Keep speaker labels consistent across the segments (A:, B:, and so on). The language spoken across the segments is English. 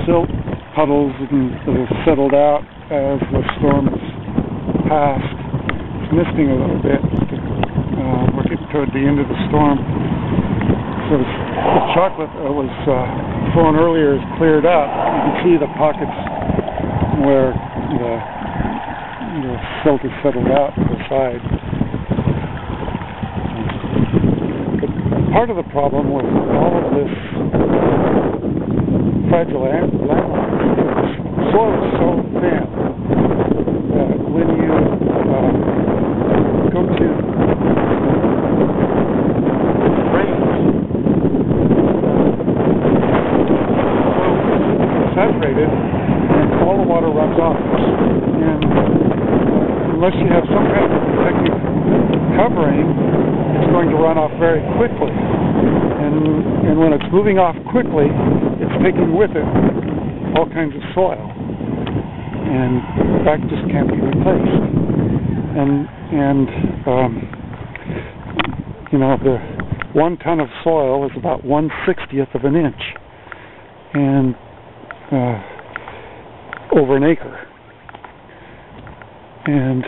A: silt puddles that have settled out as the storm has passed. It's misting a little bit. We're getting toward the end of the storm. So the chocolate that was flowing earlier is cleared up. You can see the pockets where the silt is settled out to the side. But part of the problem with all of this fragile landmark is the soil is so thin that when you go to saturated and all the water runs off, and unless you have some kind of protective covering, it's going to run off very quickly, and when it's moving off quickly, it's taking with it all kinds of soil, and that just can't be replaced. And you know, the 1 ton of soil is about 1/60th of an inch, and over an acre, and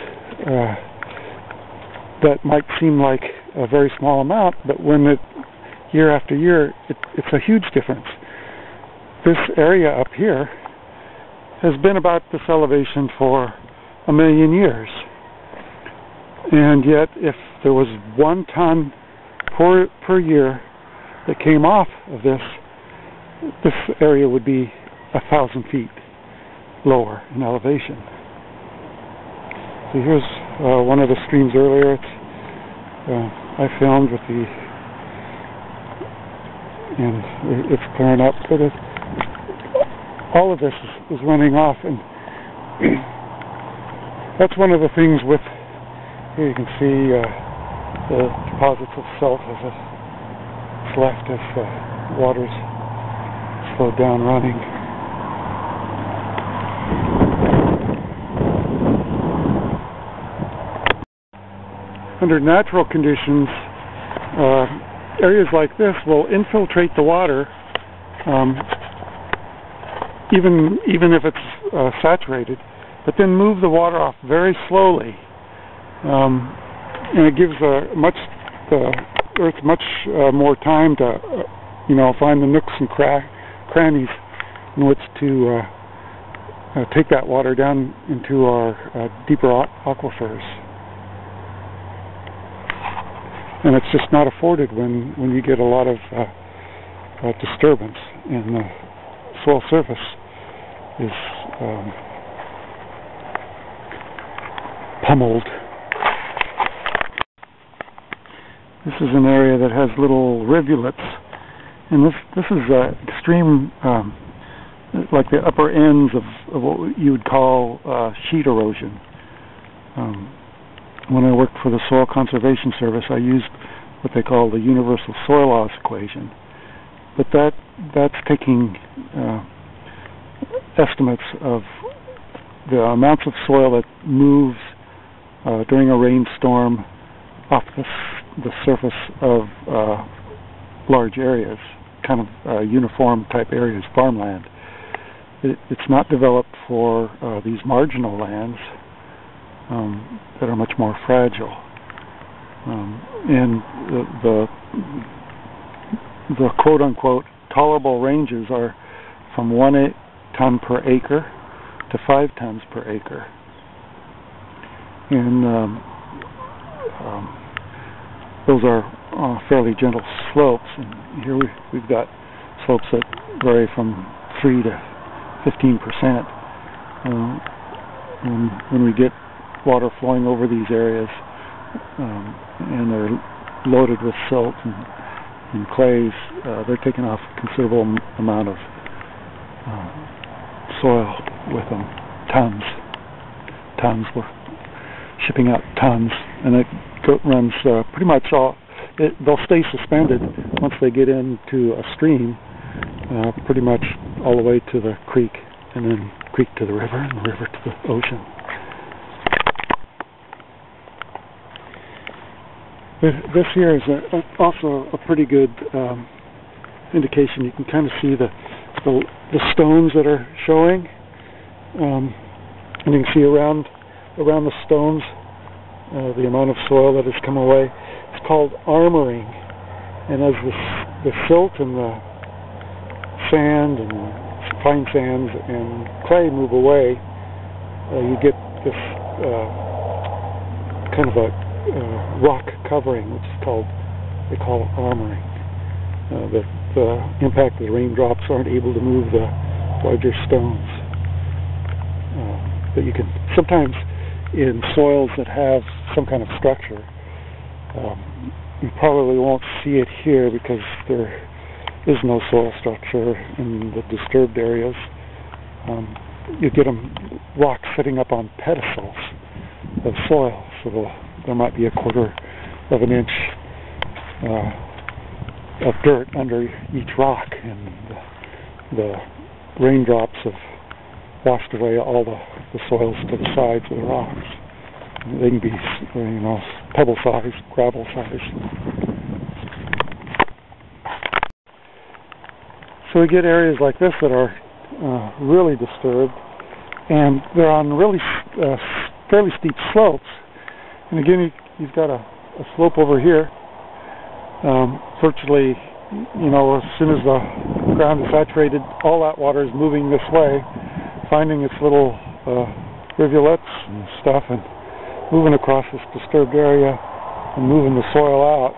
A: that might seem like a very small amount, but when year after year, it's a huge difference. This area up here has been about this elevation for 1 million years, and yet if there was 1 ton per year that came off of this area would be 1,000 feet lower in elevation. So here's one of the streams earlier. I filmed with and it's clearing up, but all of this is running off, and that's one of the things with, here you can see the deposits of silt as it's left as water's slowed down running. Under natural conditions, areas like this will infiltrate the water, even if it's saturated, but then move the water off very slowly, and it gives the earth much more time to, find the nooks and crannies in which to take that water down into our deeper aquifers. And it's just not afforded when you get a lot of disturbance, and the soil surface is pummeled. This is an area that has little rivulets, and this is extreme, like the upper ends of what you would call sheet erosion. When I worked for the Soil Conservation Service, I used what they call the universal soil loss equation. But that's taking estimates of the amounts of soil that moves during a rainstorm off the surface of large areas, kind of uniform type areas, farmland. It's not developed for these marginal lands that are much more fragile, and the quote-unquote tolerable ranges are from 1 ton per acre to 5 tons per acre, and those are fairly gentle slopes. And here we've got slopes that vary from 3 to 15%. When we get water flowing over these areas, and they're loaded with silt and clays, they're taking off a considerable amount of soil with them. Tons. We're shipping out tons, and it runs pretty much all. They'll stay suspended once they get into a stream, pretty much all the way to the creek, and then creek to the river, and the river to the ocean. This here is also a pretty good indication. You can kind of see the the stones that are showing, and you can see around the stones the amount of soil that has come away. It's called armoring, and as the silt and the sand and fine sands and clay move away, you get this kind of a rock covering, which is they call it armoring. The impact of the raindrops aren't able to move the larger stones. But you can sometimes, in soils that have some kind of structure, you probably won't see it here because there is no soil structure in the disturbed areas. You get rocks sitting up on pedestals of soil, so there might be 1/4 of an inch of dirt under each rock, and the raindrops have washed away all the soils to the sides of the rocks. They can be, pebble size, gravel size. So we get areas like this that are really disturbed, and they're on really fairly steep slopes. And again, you've got a slope over here. Virtually, as soon as the ground is saturated, all that water is moving this way, finding its little rivulets and stuff, and moving across this disturbed area and moving the soil out.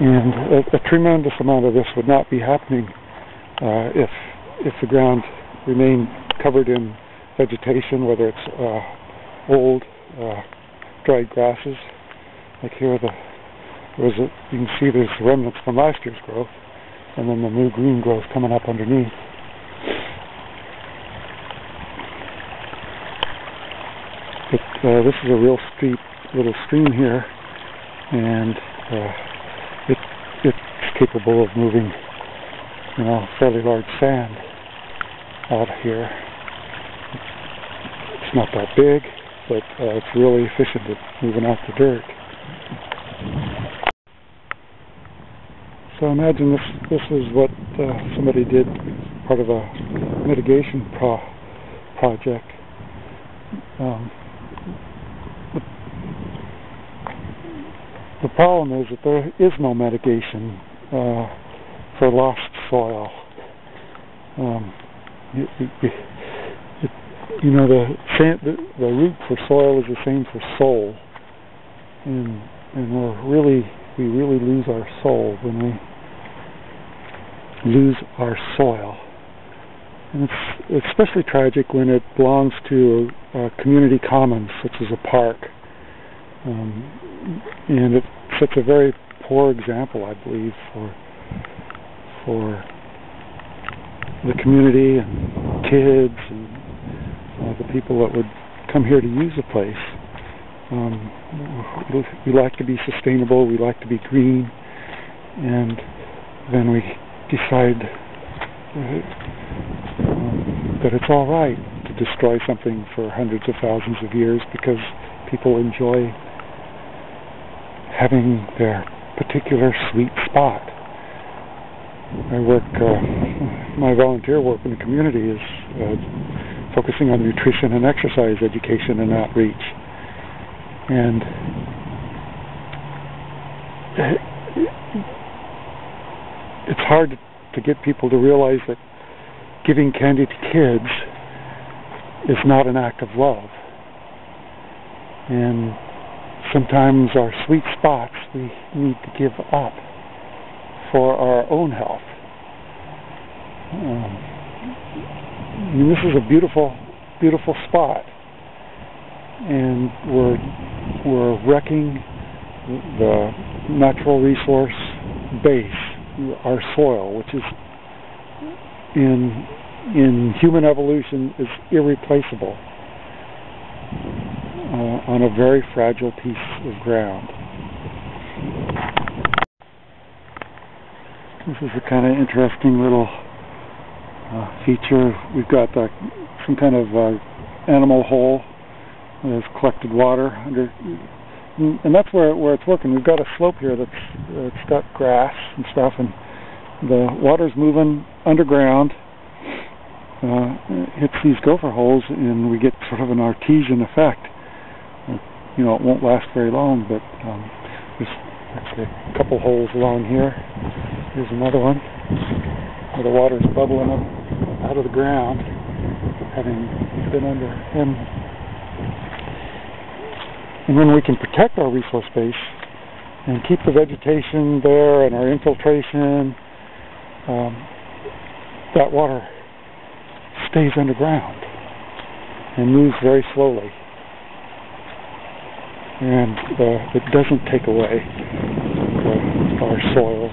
A: And a tremendous amount of this would not be happening if the ground remained covered in vegetation, whether it's old dried grasses. Like here, you can see there's remnants from last year's growth, and then the new green growth coming up underneath. But this is a real steep little stream here, and it's capable of moving, fairly large sand out here. It's not that big, but it's really efficient at moving out the dirt. So imagine this is what somebody did, part of a mitigation project. The problem is that there is no mitigation for lost soil. The root for soil is the same for soul, and we really lose our soul when we lose our soil. And it's especially tragic when it belongs to a community commons, such as a park. And it sets a very poor example, I believe, for the community and kids and the people that would come here to use the place. We like to be sustainable, we like to be green, and then we decide that it's all right to destroy something for hundreds of thousands of years because people enjoy having their particular sweet spot. My volunteer work in the community is focusing on nutrition and exercise education and outreach. And it's hard to get people to realize that giving candy to kids is not an act of love. And sometimes our sweet spots we need to give up for our own health. This is a beautiful, beautiful spot, and we're wrecking the natural resource base, our soil, which is in human evolution is irreplaceable on a very fragile piece of ground. This is a kind of interesting little feature. We've got some kind of animal hole There's collected water under, and that's where it's working. We've got a slope here that's got grass and stuff, and the water's moving underground. Hits these gopher holes, and we get sort of an artesian effect. You know, it won't last very long, but there's actually a couple holes along here. Here's another one where the water's bubbling up out of the ground, having been under. And when we can protect our resource base and keep the vegetation there and our infiltration, that water stays underground and moves very slowly, and it doesn't take away our soil.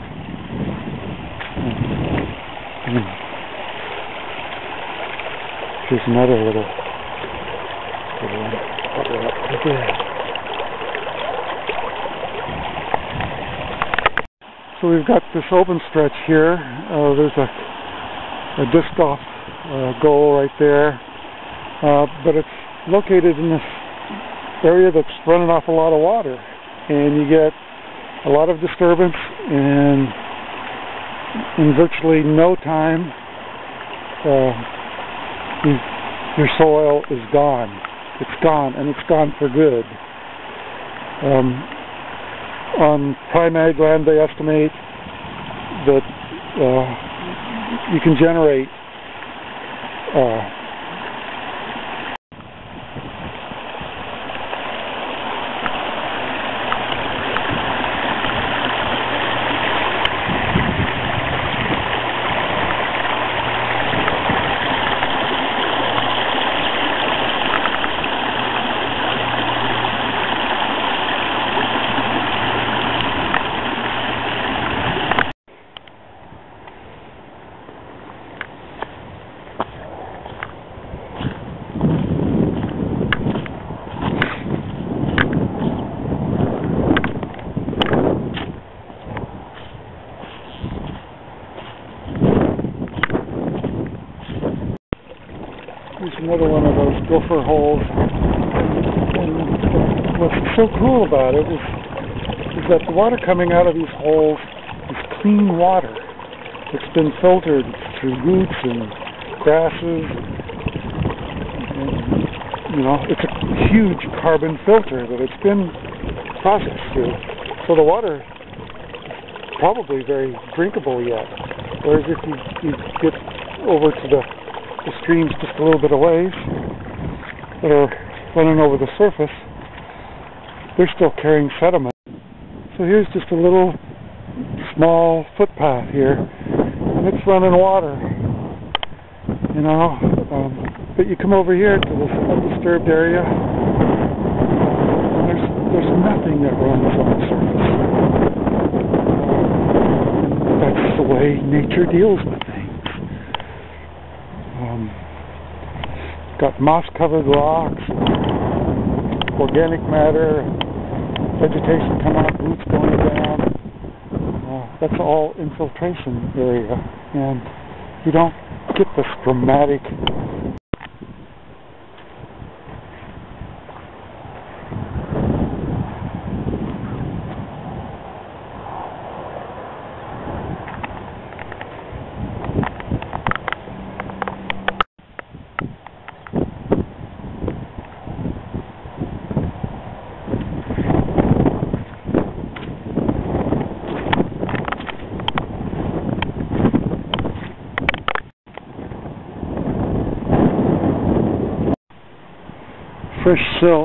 A: Here's another little one. So we've got this open stretch here. There's a disc golf goal right there, but it's located in this area that's running off a lot of water, and you get a lot of disturbance, and in virtually no time your soil is gone. It's gone, and it's gone for good. On prime ag land, they estimate that you can generate another one of those gopher holes. And what's so cool about it is that the water coming out of these holes is clean water. It's been filtered through roots and grasses. And, you know, it's a huge carbon filter that it's been processed through. So the water is probably very drinkable yet. Whereas if you get over to the streams just a little bit away that are running over the surface, they're still carrying sediment. So here's just a little small footpath here, and it's running water, you know, but you come over here to this undisturbed area, and there's nothing that runs on the surface. That's the way nature deals with things. Got moss-covered rocks, organic matter, vegetation coming up, roots going down. That's all infiltration area, and you don't get this dramatic fresh silt